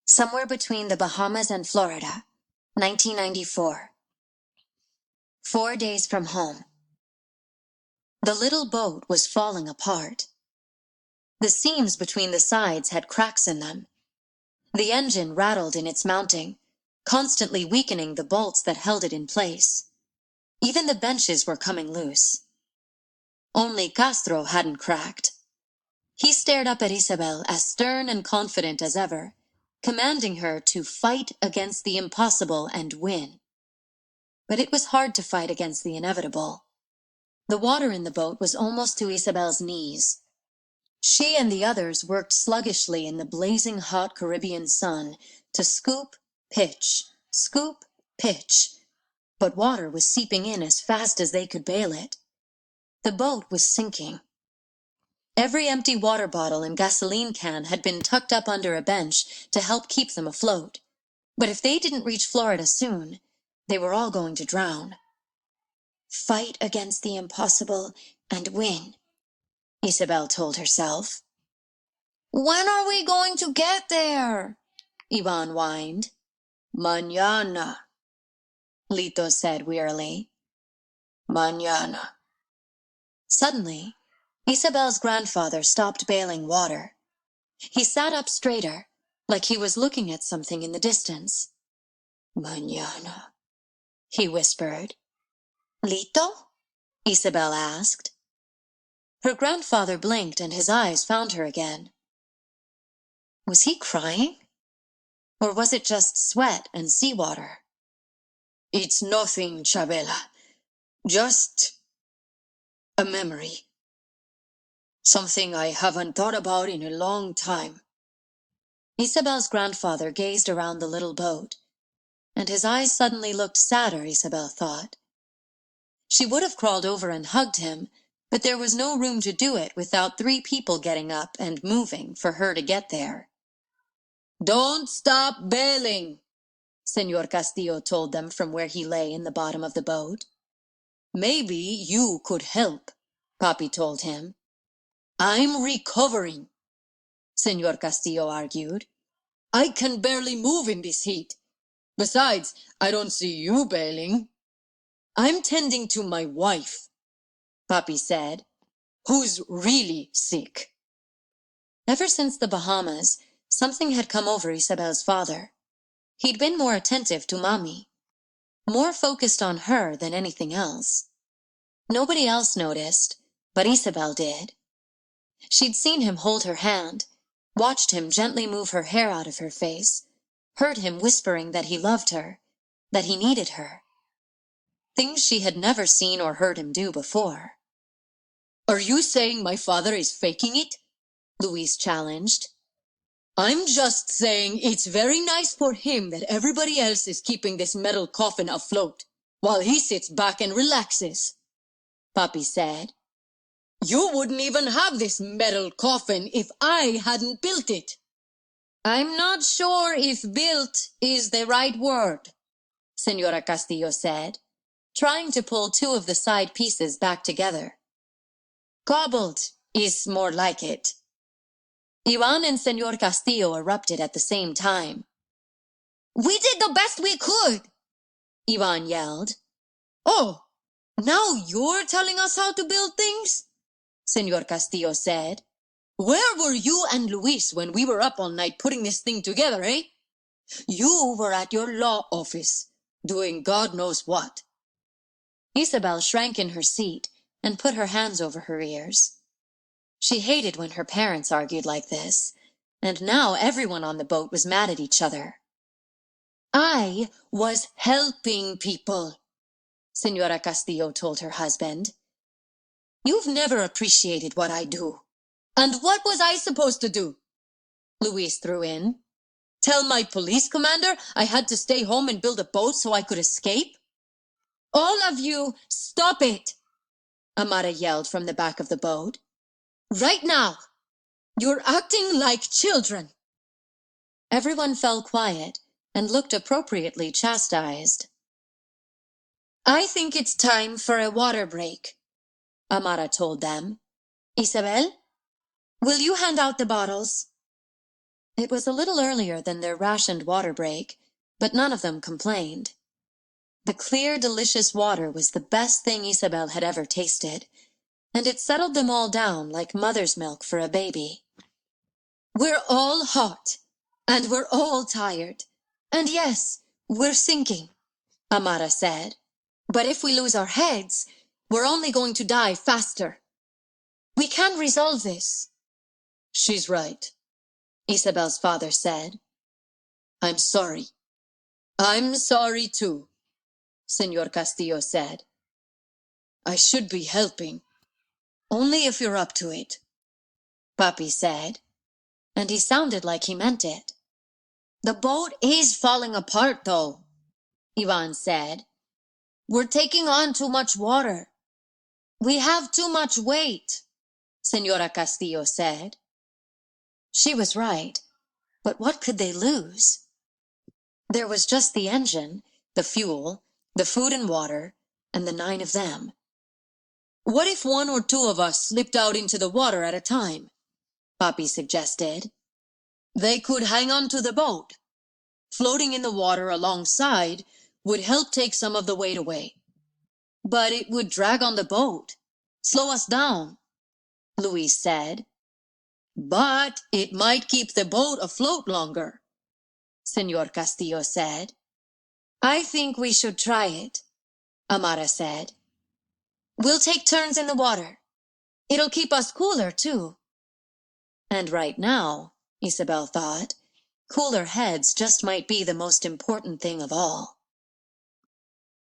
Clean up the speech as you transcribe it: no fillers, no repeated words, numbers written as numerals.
Somewhere between the Bahamas and Florida, 1994. 4 days from home. The little boat was falling apart. The seams between the sides had cracks in them. The engine rattled in its mounting, constantly weakening the bolts that held it in place. Even the benches were coming loose. Only Castro hadn't cracked. He stared up at Isabel as stern and confident as ever, commanding her to fight against the impossible and win. But it was hard to fight against the inevitable. The water in the boat was almost to Isabel's knees. She and the others worked sluggishly in the blazing hot Caribbean sun to scoop, pitch, but water was seeping in as fast as they could bail it. The boat was sinking. Every empty water bottle and gasoline can had been tucked up under a bench to help keep them afloat. But if they didn't reach Florida soon, they were all going to drown. Fight against the impossible and win, Isabel told herself. When are we going to get there? Ivan whined. Mañana, Lito said wearily. Mañana. Suddenly, Isabel's grandfather stopped bailing water. He sat up straighter, like he was looking at something in the distance. Mañana, he whispered. Lito? Isabel asked. Her grandfather blinked and his eyes found her again. Was he crying? Or was it just sweat and seawater? It's nothing, Chabela. Just a memory. Something I haven't thought about in a long time. Isabel's grandfather gazed around the little boat, and his eyes suddenly looked sadder, Isabel thought. She would have crawled over and hugged him, but there was no room to do it without 3 people getting up and moving for her to get there. Don't stop bailing, Señor Castillo told them from where he lay in the bottom of the boat. Maybe you could help, Papi told him. I'm recovering, Señor Castillo argued. I can barely move in this heat. Besides, I don't see you bailing. I'm tending to my wife, Papi said, who's really sick. Ever since the Bahamas, something had come over Isabel's father. He'd been more attentive to Mommy, more focused on her than anything else. Nobody else noticed, but Isabel did. She'd seen him hold her hand, watched him gently move her hair out of her face, heard him whispering that he loved her, that he needed her. Things she had never seen or heard him do before. Are you saying my father is faking it? Louise challenged. I'm just saying it's very nice for him that everybody else is keeping this metal coffin afloat, while he sits back and relaxes, Papi said. You wouldn't even have this metal coffin if I hadn't built it. I'm not sure if built is the right word, Señora Castillo said, trying to pull 2 of the side pieces back together. Cobbled is more like it. Ivan and Señor Castillo erupted at the same time. We did the best we could, Ivan yelled. Oh, now you're telling us how to build things? Señor Castillo said. Where were you and Luis when we were up all night putting this thing together, eh? You were at your law office, doing God knows what. Isabel shrank in her seat and put her hands over her ears. She hated when her parents argued like this, and now everyone on the boat was mad at each other. I was helping people, Señora Castillo told her husband. You've never appreciated what I do. And what was I supposed to do? Luis threw in. Tell my police commander I had to stay home and build a boat so I could escape? All of you, stop it! Amara yelled from the back of the boat. Right now! You're acting like children! Everyone fell quiet and looked appropriately chastised. I think it's time for a water break, Amara told them. Isabel, will you hand out the bottles? It was a little earlier than their rationed water break, but none of them complained. The clear, delicious water was the best thing Isabel had ever tasted, and it settled them all down like mother's milk for a baby. "We're all hot, and we're all tired, and yes, we're sinking," Amara said. "But if we lose our heads, we're only going to die faster. We can resolve this." "She's right," Isabel's father said. "I'm sorry." "I'm sorry too," Señor Castillo said. "I should be helping. Only if you're up to it," Papi said, and he sounded like he meant it. "The boat is falling apart, though," Ivan said. "We're taking on too much water. We have too much weight," Señora Castillo said. She was right, but what could they lose? There was just the engine, the fuel, the food and water, and the 9 of them. "What if 1 or 2 of us slipped out into the water at a time?" Papi suggested. "They could hang on to the boat. Floating in the water alongside would help take some of the weight away. But it would drag on the boat, slow us down," Luis said. "But it might keep the boat afloat longer," Señor Castillo said. "I think we should try it," Amara said. "We'll take turns in the water. It'll keep us cooler, too." And right now, Isabel thought, cooler heads just might be the most important thing of all.